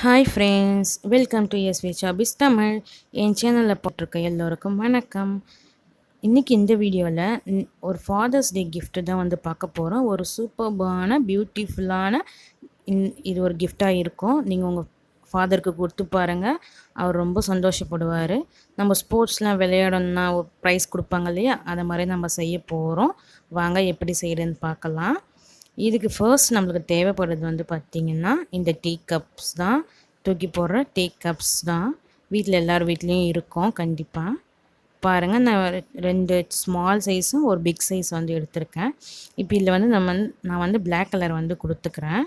Hi friends, welcome to Hobbies Tamil. என் சேனலில் போட்டிருக்க எல்லோருக்கும் வணக்கம். இன்றைக்கி இந்த வீடியோவில் ஒரு ஃபாதர்ஸ் டே gift தான் வந்து பார்க்க போகிறோம். ஒரு சூப்பர்பான பியூட்டிஃபுல்லான இது ஒரு கிஃப்டாக இருக்கும். நீங்கள் உங்கள் ஃபாதருக்கு கொடுத்து பாருங்கள், அவர் ரொம்ப சந்தோஷப்படுவார். நம்ம ஸ்போர்ட்ஸ்லாம் விளையாடணுன்னா ஒரு ப்ரைஸ் கொடுப்பாங்க இல்லையா, அதை மாதிரி நம்ம செய்ய போகிறோம். வாங்க எப்படி செய்கிறதுன்னு பார்க்கலாம். இதுக்கு ஃபர்ஸ்ட் நம்மளுக்கு தேவைப்படுறது வந்து பார்த்திங்கன்னா இந்த டீ கப்ஸ் தான், தூக்கி போடுற டீ கப்ஸ் தான். வீட்டில் எல்லார் வீட்லேயும் இருக்கும் கண்டிப்பாக. பாருங்கள், நான் 2 ஸ்மால் சைஸும் ஒரு பிக் சைஸ் வந்து எடுத்திருக்கேன். இப்போ இதில் வந்து நான் வந்து பிளாக் கலர் வந்து கொடுத்துக்கிறேன்.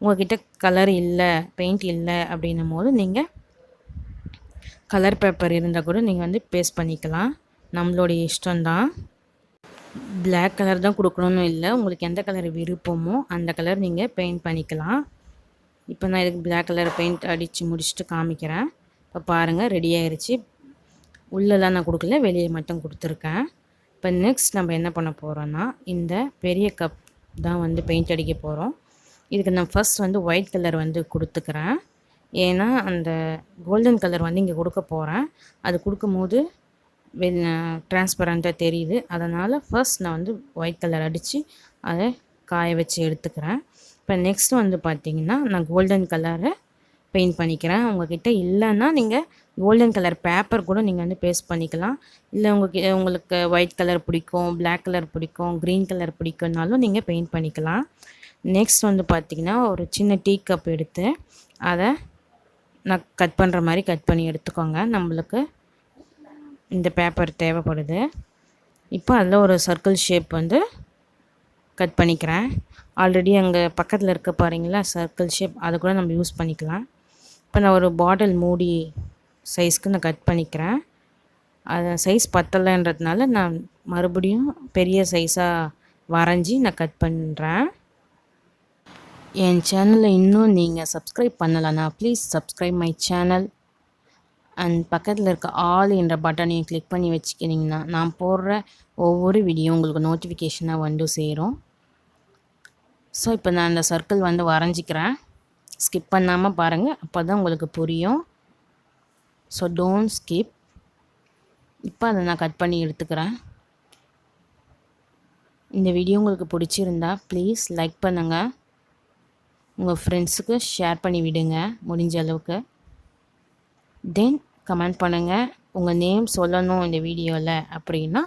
உங்கள்கிட்ட கலர் இல்லை, பெயிண்ட் இல்லை அப்படின்னும் போது நீங்கள் கலர் பேப்பர் இருந்தால் கூட நீங்கள் வந்து பேஸ்ட் பண்ணிக்கலாம். நம்மளுடைய இஷ்டம்தான். பிளாக் கலர் தான் கொடுக்கணும்னு இல்லை, உங்களுக்கு எந்த கலர் விருப்பமோ அந்த கலர் நீங்கள் பெயிண்ட் பண்ணிக்கலாம். இப்போ நான் இதுக்கு பிளாக் கலர் பெயிண்ட் அடித்து முடிச்சுட்டு காமிக்கிறேன். இப்போ பாருங்கள், ரெடி ஆயிடுச்சு. உள்ளெல்லாம் நான் கொடுக்கல, வெளியே மட்டும் கொடுத்துருக்கேன். இப்போ நெக்ஸ்ட் நம்ம என்ன பண்ண போகிறோன்னா, இந்த பெரிய கப் தான் வந்து பெயிண்ட் அடிக்க போகிறோம். இதுக்கு நான் ஃபஸ்ட் வந்து ஒயிட் கலர் வந்து கொடுத்துக்கிறேன். ஏன்னா அந்த கோல்டன் கலர் வந்து இங்கே கொடுக்க போகிறேன். அது கொடுக்கும்போது டிரான்ஸ்பரண்ட்டாக தெரியுது. அதனால் ஃபர்ஸ்ட் நான் வந்து ஒயிட் கலர் அடித்து அதை காய வச்சு எடுத்துக்கிறேன். இப்போ நெக்ஸ்ட் வந்து பார்த்திங்கன்னா நான் கோல்டன் கலரை பெயிண்ட் பண்ணிக்கிறேன். உங்கள்கிட்ட இல்லைன்னா நீங்கள் கோல்டன் கலர் பேப்பர் கூட நீங்கள் வந்து பேஸ்ட் பண்ணிக்கலாம். இல்லை உங்களுக்கு ஒயிட் கலர் பிடிக்கும், பிளாக் கலர் பிடிக்கும், க்ரீன் கலர் பிடிக்கும்னாலும் நீங்கள் பெயிண்ட் பண்ணிக்கலாம். நெக்ஸ்ட் வந்து பார்த்திங்கன்னா ஒரு சின்ன டீ கப் எடுத்து அதை நான் கட் பண்ணுற மாதிரி கட் பண்ணி எடுத்துக்கோங்க. நம்மளுக்கு இந்த பேப்பர் தேவைப்படுது. இப்போ அதில் ஒரு சர்க்கிள் ஷேப் வந்து கட் பண்ணிக்கிறேன். ஆல்ரெடி அங்கே பக்கத்தில் இருக்க பாருங்களா சர்க்கிள் ஷேப், அதை கூட நம்ம யூஸ் பண்ணிக்கலாம். இப்போ நான் ஒரு பாட்டில் மூடி சைஸ்க்கு நான் கட் பண்ணிக்கிறேன். அது சைஸ் பத்தலைன்றதுனால நான் மறுபடியும் பெரிய சைஸாக வரைஞ்சி நான் கட் பண்ணுறேன். என் சேனலை இன்னும் நீங்கள் சப்ஸ்கிரைப் பண்ணலைன்னா please subscribe my channel and பக்கத்தில் இருக்க ஆல் என்ற பட்டனையும் கிளிக் பண்ணி வச்சுக்கிட்டிங்கன்னா நான் போடுற ஒவ்வொரு வீடியோ உங்களுக்கு நோட்டிஃபிகேஷனாக வந்து சேரும். ஸோ இப்போ நான் அந்த சர்க்கிள் வந்து வரைஞ்சிக்கிறேன். ஸ்கிப் பண்ணாமல் பாருங்கள், அப்போ தான் உங்களுக்கு புரியும். So don't skip. இப்போ அதை நான் கட் பண்ணி எடுத்துக்கிறேன். இந்த வீடியோ உங்களுக்கு பிடிச்சிருந்தா ப்ளீஸ் லைக் பண்ணுங்கள், உங்கள் ஃப்ரெண்ட்ஸுக்கு ஷேர் பண்ணி விடுங்க முடிஞ்ச அளவுக்கு. தென் கமெண்ட் பண்ணுங்கள். உங்கள் நேம் சொல்லணும் இந்த வீடியோவில் அப்படின்னா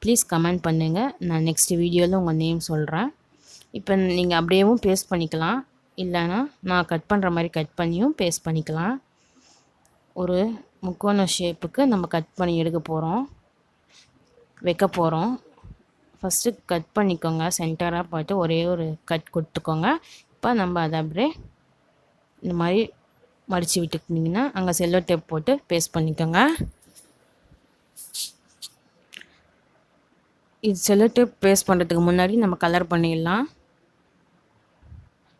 ப்ளீஸ் கமெண்ட் பண்ணுங்கள். நான் நெக்ஸ்ட் வீடியோவில் உங்கள் நேம் சொல்கிறேன். இப்போ நீங்கள் அப்படியேவும் பேஸ்ட் பண்ணிக்கலாம், இல்லைன்னா நான் கட் பண்ணுற மாதிரி கட் பண்ணியும் பேஸ்ட் பண்ணிக்கலாம். ஒரு முக்கோண ஷேப்புக்கு நம்ம கட் பண்ணி எடுக்க போகிறோம், வைக்க போகிறோம். ஃபஸ்ட்டு கட் பண்ணிக்கோங்க, சென்டராக பார்த்து ஒரே ஒரு கட் கொடுத்துக்கோங்க. இப்போ நம்ம அதை அப்படியே இந்த மாதிரி மடித்து விட்டுக்கிட்டிங்கன்னா அங்கே செல்லோ டேப் போட்டு பேஸ்ட் பண்ணிக்கோங்க. இது செல்லோ டேப் பேஸ்ட் பண்ணுறதுக்கு முன்னாடி நம்ம கலர் பண்ணிடலாம்.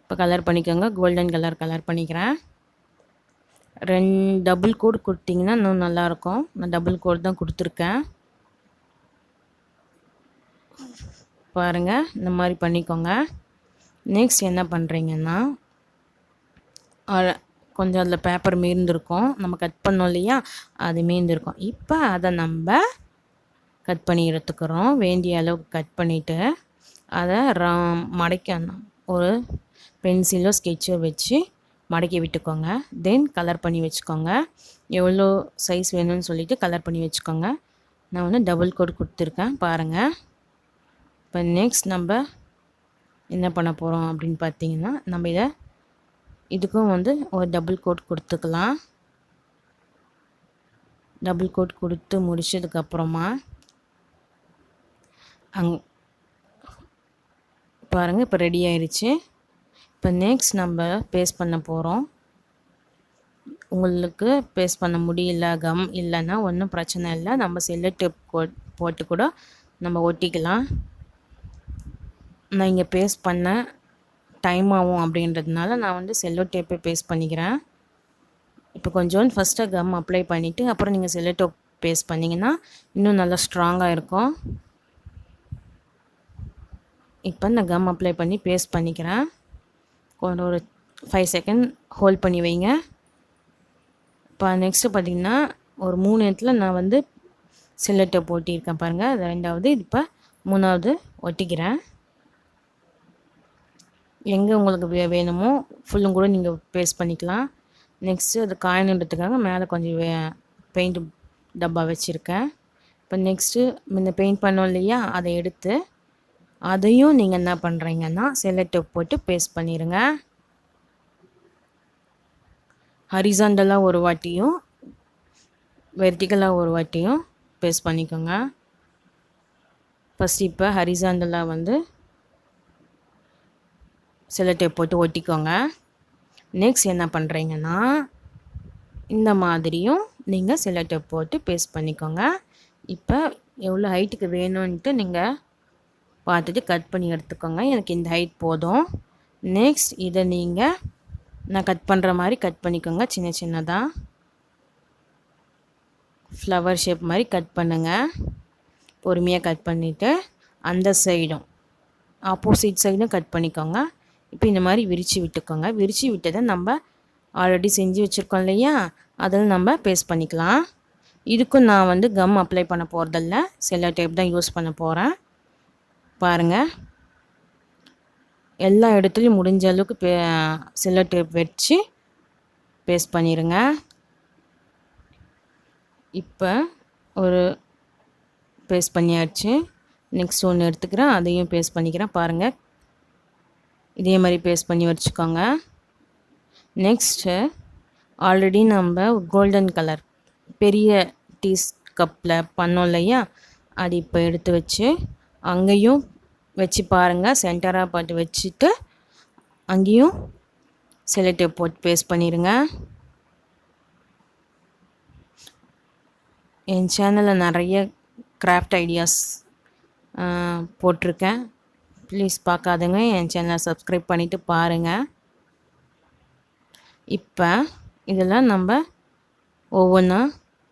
இப்போ கலர் பண்ணிக்கோங்க. கோல்டன் கலர் பண்ணிக்கிறேன். 2 டபுள் கோட் கொடுத்திங்கன்னா இன்னும் நல்லாயிருக்கும். நான் டபுள் கோட் தான் கொடுத்துருக்கேன். பாருங்கள், இந்த மாதிரி பண்ணிக்கோங்க. நெக்ஸ்ட் என்ன பண்ணுறீங்கன்னா, கொஞ்சம் அதில் பேப்பர் மீர்ந்துருக்கும், நம்ம கட் பண்ணோம் இல்லையா, அது மீர்ந்துருக்கும். இப்போ அதை நம்ம கட் பண்ணி எடுத்துக்கிறோம். வேண்டிய அளவுக்கு கட் பண்ணிவிட்டு அதை மடக்கணும். ஒரு பென்சிலோ ஸ்கெட்சோ வச்சு மடக்கி விட்டுக்கோங்க. தென் கலர் பண்ணி வச்சுக்கோங்க. எவ்வளோ சைஸ் வேணும்னு சொல்லிவிட்டு கலர் பண்ணி வச்சுக்கோங்க. நான் வந்து டபுள் கோட் கொடுத்துருக்கேன் பாருங்கள். இப்போ நெக்ஸ்ட் நம்ம என்ன பண்ண போகிறோம் அப்படின்னு பார்த்தீங்கன்னா, நம்ம இதுக்கும் வந்து ஒரு டபுள் கோட் கொடுத்துக்கலாம். டபுள் கோட் கொடுத்து முடிச்சதுக்கப்புறமா பாருங்கள், இப்போ ரெடி ஆயிடுச்சு. இப்போ நெக்ஸ்ட் நம்ம பேஸ்ட் பண்ண போகிறோம். உங்களுக்கு பேஸ்ட் பண்ண முடியல, கம் இல்லைன்னா ஒன்றும் பிரச்சனை இல்லை, நம்ம செல்லோ டேப் போட்டு கூட நம்ம ஒட்டிக்கலாம். நான் இங்கே பேஸ்ட் பண்ண டைம் ஆகும் அப்படின்றதுனால நான் வந்து செல்லோ டேப்பை பேஸ்ட் பண்ணிக்கிறேன். இப்போ கொஞ்சோண்டு ஃபஸ்ட்டாக கம் அப்ளை பண்ணிவிட்டு அப்புறம் நீங்கள் செல்லோ டேப் பேஸ்ட் பண்ணிங்கன்னா இன்னும் நல்லா ஸ்ட்ராங்காக இருக்கும். இப்போ நான் கம் அப்ளை பண்ணி பேஸ்ட் பண்ணிக்கிறேன். ஒரு 5 செகண்ட் ஹோல்ட் பண்ணி வைங்க. இப்போ நெக்ஸ்ட்டு பார்த்திங்கன்னா ஒரு 3 இடத்துல நான் வந்து செல்லோ டேப் ஒட்டியிருக்கேன் பாருங்கள். அது 2வது, இப்போ 3வது ஒட்டிக்கிறேன். எங்கே உங்களுக்கு வேணுமோ ஃபுல்லும் கூட நீங்கள் பேஸ்ட் பண்ணிக்கலாம். நெக்ஸ்ட்டு அது காயணுன்றதுக்காக மேலே கொஞ்சம் பெயிண்ட் டப்பா வச்சுருக்கேன். இப்போ நெக்ஸ்ட்டு இந்த பெயிண்ட் பண்ணோம் இல்லையா, அதை எடுத்து அதையும் நீங்கள் என்ன பண்ணுறீங்கன்னா செல்லோ டேப் போட்டு பேஸ்ட் பண்ணிடுங்க. ஹரிசாண்டலாக ஒரு வாட்டியும் வெர்டிக்கலாக ஒரு வாட்டியும் பேஸ்ட் பண்ணிக்கோங்க. ஃபஸ்ட் இப்போ ஹரிசாண்டலாக வந்து செல்லோ டேப் போட்டு ஒட்டிக்கோங்க. நெக்ஸ்ட் என்ன பண்ணுறீங்கன்னா இந்த மாதிரியும் நீங்கள் செல்லோ டேப் போட்டு பேஸ்ட் பண்ணிக்கோங்க. இப்போ எவ்வளோ ஹைட்டுக்கு வேணும்ன்ட்டு நீங்கள் பார்த்துட்டு கட் பண்ணி எடுத்துக்கோங்க. எனக்கு இந்த ஹைட் போதும். நெக்ஸ்ட் இதை நீங்கள் நான் கட் பண்ணுற மாதிரி கட் பண்ணிக்கோங்க. சின்ன சின்னதாக ஃப்ளவர் ஷேப் மாதிரி கட் பண்ணுங்கள். பொறுமையாக கட் பண்ணிவிட்டு அந்த சைடும் ஆப்போசிட் சைடும் கட் பண்ணிக்கோங்க. இப்போ இந்த மாதிரி விரித்து விட்டுக்கோங்க. விரித்து விட்டதை நம்ம ஆல்ரெடி செஞ்சு வச்சுருக்கோம் இல்லையா, அதில் நம்ம பேஸ்ட் பண்ணிக்கலாம். இதுக்கும் நான் வந்து கம் அப்ளை பண்ண போகிறதில்ல, செல்லோ டேப் தான் யூஸ் பண்ண போகிறேன். பாருங்கள், எல்லா இடத்துலையும் முடிஞ்ச அளவுக்கு செல்லோ டேப் வச்சு பேஸ்ட் பண்ணிடுங்க. இப்போ ஒரு பேஸ்ட் பண்ணியாச்சு. நெக்ஸ்ட் ஒன்று எடுத்துக்கிறேன், அதையும் பேஸ்ட் பண்ணிக்கிறேன். பாருங்கள், இதே மாதிரி பேஸ்ட் பண்ணி வச்சுக்கோங்க. நெக்ஸ்ட்டு ஆல்ரெடி நம்ம கோல்டன் கலர் பெரிய டீ கப்பில் பண்ணோம் இல்லையா, அது இப்போ எடுத்து வச்சு அங்கேயும் வச்சு பாருங்கள். சென்டராக பார்த்து வச்சுட்டு அங்கேயும் செல்லோ டேப் போட்டு பேஸ்ட் பண்ணிடுங்க. என் சேனலில் நிறைய கிராஃப்ட் ஐடியாஸ் போட்டிருக்கேன். ப்ளீஸ் பார்க்காதுங்க, என் சேனலை சப்ஸ்கிரைப் பண்ணிவிட்டு பாருங்கள். இப்போ இதெல்லாம் நம்ம ஒவ்வொன்றா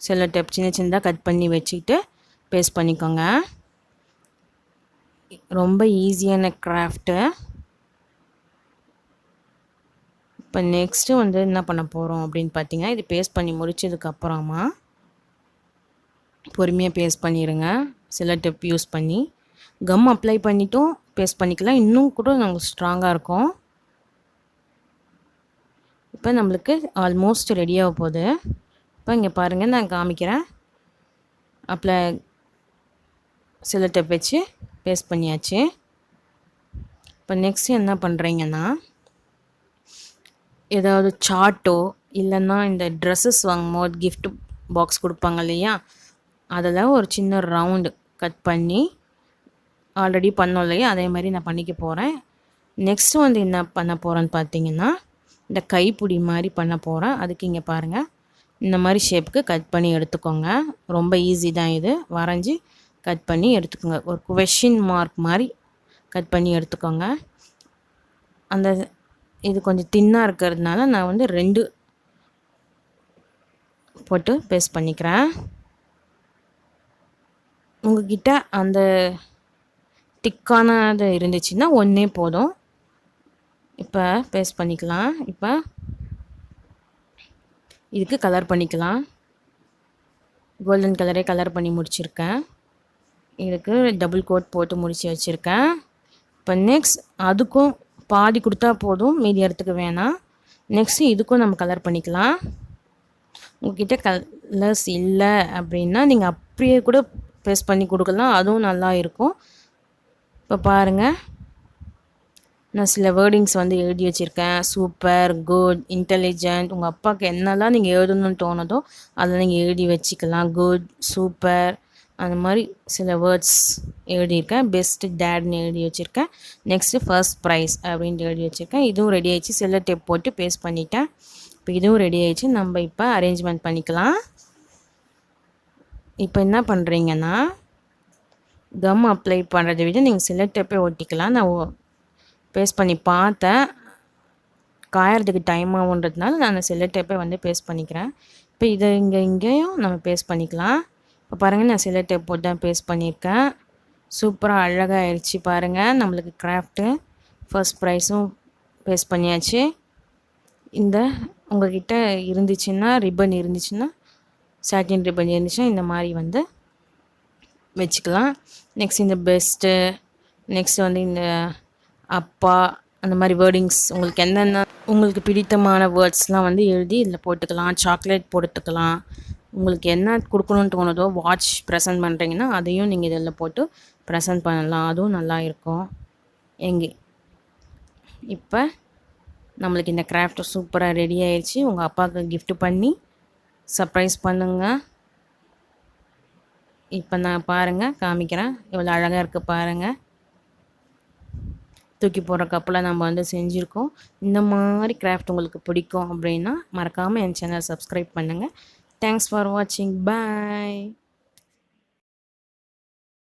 செல்லோ டேப் சின்ன சின்னதாக கட் பண்ணி வச்சுக்கிட்டு பேஸ்ட் பண்ணிக்கோங்க. ரொம்ப ஈஸியான கிராஃப்ட்டு. இப்போ நெக்ஸ்ட்டு வந்து என்ன பண்ண போகிறோம் அப்படின்னு பார்த்தீங்கன்னா, இது பேஸ்ட் பண்ணி முடிச்சதுக்கப்புறமா பொறுமையாக பேஸ்ட் பண்ணிடுங்க. செல்லோ டேப் யூஸ் பண்ணி கம் அப்ளை பண்ணிட்டும் பேஸ்ட் பண்ணிக்கலாம், இன்னும் கூட நமக்கு ஸ்ட்ராங்காக இருக்கும். இப்போ நம்மளுக்கு ஆல்மோஸ்ட் ரெடியாக போகுது. இப்போ இங்கே பாருங்கள், நான் காமிக்கிறேன். அப்ளை செல்லோ டேப் வச்சு பேஸ்ட் பண்ணியாச்சு. இப்போ நெக்ஸ்ட்டு என்ன பண்ணுறீங்கன்னா, ஏதாவது சார்ட்டோ இல்லைன்னா இந்த ட்ரெஸ்ஸஸ் வாங்கும்போது கிஃப்ட் பாக்ஸ் கொடுப்பாங்க இல்லையா, அதில் ஒரு சின்ன ரவுண்டு கட் பண்ணி ஆல்ரெடி பண்ணோம் இல்லையா, அதே மாதிரி நான் பண்ணிக்க போகிறேன். நெக்ஸ்ட்டு வந்து என்ன பண்ண போகிறேன்னு பார்த்தீங்கன்னா, இந்த கைப்பிடி மாதிரி பண்ண போகிறேன். அதுக்கு இங்கே பாருங்கள், இந்த மாதிரி ஷேப்புக்கு கட் பண்ணி எடுத்துக்கோங்க. ரொம்ப ஈஸி தான் இது, வரைஞ்சி கட் பண்ணி எடுத்துக்கோங்க. ஒரு கொஷின் மார்க் மாதிரி கட் பண்ணி எடுத்துக்கோங்க. அந்த இது கொஞ்சம் தின்னாக இருக்கிறதுனால நான் வந்து 2 போட்டு பேஸ்ட் பண்ணிக்கிறேன். உங்கள்கிட்ட அந்த திக்கானது இருந்துச்சுன்னா ஒன்றே போதும். இப்போ பேஸ்ட் பண்ணிக்கலாம். இப்போ இதுக்கு கலர் பண்ணிக்கலாம். கோல்டன் கலரே கலர் பண்ணி முடிச்சிருக்கேன். இதுக்கு டபுள் கோட் போட்டு முடித்து வச்சுருக்கேன். இப்போ நெக்ஸ்ட் அதுக்கும் பாதி கொடுத்தா போதும், மீதி இடத்துக்கு வேணாம். நெக்ஸ்ட்டு இதுக்கும் நம்ம கலர் பண்ணிக்கலாம். உங்கள்கிட்ட கலர்ஸ் இல்லை அப்படின்னா நீங்கள் அப்படியே கூட பேஸ்ட் பண்ணி கொடுக்கலாம், அதுவும் நல்லா இருக்கும். இப்போ பாருங்கள், நான் சில வேர்டிங்ஸ் வந்து எழுதி வச்சுருக்கேன். சூப்பர், குட், இன்டெலிஜென்ட், உங்கள் அப்பாவுக்கு என்னெல்லாம் நீங்கள் எழுதணும்னு தோணுதோ அதை நீங்கள் எழுதி வச்சுக்கலாம். குட், சூப்பர், அந்த மாதிரி சில வேர்ட்ஸ் எழுதியிருக்கேன். பெஸ்ட்டு டேட்னு எழுதி வச்சுருக்கேன். நெக்ஸ்ட்டு ஃபர்ஸ்ட் ப்ரைஸ் அப்படின்ட்டு எழுதி வச்சுருக்கேன். இதுவும் ரெடி ஆகிடுச்சு. செல்லோ டேப் போட்டு பேஸ்ட் பண்ணிட்டேன். இப்போ இதுவும் ரெடி ஆகிடுச்சு. நம்ம இப்போ அரேஞ்ச்மெண்ட் பண்ணிக்கலாம். இப்போ என்ன பண்ணுறீங்கன்னா, கம் அப்ளை பண்ணுறதை விட நீங்கள் செல்லோ டேப்பே ஒட்டிக்கலாம். நான் பேஸ்ட் பண்ணி பார்த்தேன், காயறதுக்கு டைம் ஆகுன்றதுனால நான் செல்லோ டேப்பே வந்து பேஸ்ட் பண்ணிக்கிறேன். இப்போ இதை இங்கேயும் நம்ம பேஸ்ட் பண்ணிக்கலாம். இப்போ பாருங்கள், நான் செல்லோ டேப் போட்டு தான் பேஸ்ட் பண்ணியிருக்கேன். சூப்பராக அழகாக ஆயிடுச்சு பாருங்கள் நம்மளுக்கு கிராஃப்ட்டு. ஃபர்ஸ்ட் ப்ரைஸும் பேஸ்ட் பண்ணியாச்சு. இந்த உங்கள்கிட்ட இருந்துச்சுன்னா ரிப்பன் இருந்துச்சுன்னா சாட்டின் ரிப்பன் இருந்துச்சுன்னா இந்த மாதிரி வந்து வச்சுக்கலாம். நெக்ஸ்ட் இந்த பெஸ்ட்டு, நெக்ஸ்ட் வந்து இந்த அப்பா, அந்த மாதிரி வேர்டிங்ஸ் உங்களுக்கு என்னென்ன உங்களுக்கு பிடித்தமான வேர்ட்ஸ்லாம் வந்து எழுதி இதில் போட்டுக்கலாம். சாக்லேட் போட்டுக்கலாம். உங்களுக்கு என்ன கொடுக்கணுன்னு தோணுதோ, வாட்ச் ப்ரெசென்ட் பண்ணுறீங்கன்னா அதையும் நீங்கள் இதில் போட்டு ப்ரெசென்ட் பண்ணலாம். அதுவும் நல்லா இருக்கும். இப்போ நம்மளுக்கு இந்த கிராஃப்ட் சூப்பராக ரெடி ஆயிடுச்சு. உங்கள் அப்பாவுக்கு gift பண்ணி சர்ப்ரைஸ் பண்ணுங்கள். இப்போ நான் பாருங்கள், காமிக்கிறேன். எவ்வளோ அழகாக இருக்குது பாருங்கள். தூக்கி போடுற கப்பில் நம்ம வந்து செஞ்சுருக்கோம். இந்த மாதிரி கிராஃப்ட் உங்களுக்கு பிடிக்கும் அப்படின்னா மறக்காமல் என் சேனல் சப்ஸ்கிரைப் பண்ணுங்கள். தேங்க்ஸ் ஃபார் வாட்சிங். பாய்.